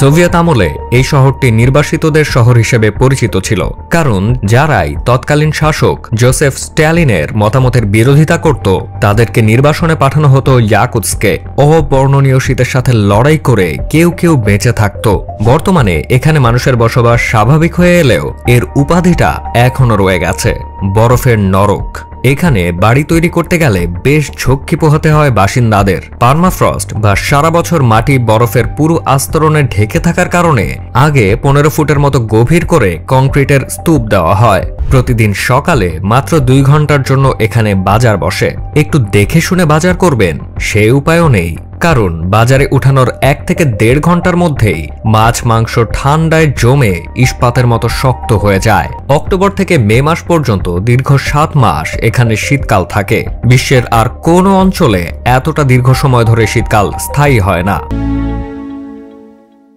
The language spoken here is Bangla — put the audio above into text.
সোভিয়েত আমলে এই শহরটি নির্বাসিতদের শহর হিসেবে পরিচিত ছিল, কারণ যারাই তৎকালীন শাসক জোসেফ স্ট্যালিনের মতামতের বিরোধিতা করত তাদেরকে নির্বাসনে পাঠানো হতো ইয়াকুৎস্কে। অবর্ণনীয় শীতের সাথে লড়াই করে কেউ কেউ বেঁচে থাকত। বর্তমানে এখানে মানুষের বসবাস স্বাভাবিক হয়ে এলেও এর উপাধিটা এখনো রয়ে গেছে, বরফের নরক। এখানে বাড়ি তৈরি করতে গেলে বেশ ঝক্কি পোহাতে হয় বাসিন্দাদের। পার্মাফ্রস্ট বা সারা বছর মাটি বরফের পুরো আস্তরণে ঢেকে থাকার কারণে আগে 15 ফুটের মতো গভীর করে কংক্রিটের স্তূপ দেওয়া হয়। প্রতিদিন সকালে মাত্র 2 ঘন্টার জন্য এখানে বাজার বসে। একটু দেখে শুনে বাজার করবেন সে উপায়ও নেই, কারণ বাজারে উঠানোর 1 থেকে 1.5 ঘন্টার মধ্যেই মাছ মাংস ঠান্ডায় জমে ইস্পাতের মতো শক্ত হয়ে যায়। অক্টোবর থেকে মে মাস পর্যন্ত দীর্ঘ 7 মাস এখানে শীতকাল থাকে। বিশ্বের আর কোনো অঞ্চলে এতটা দীর্ঘ সময় ধরে শীতকাল স্থায়ী হয় না।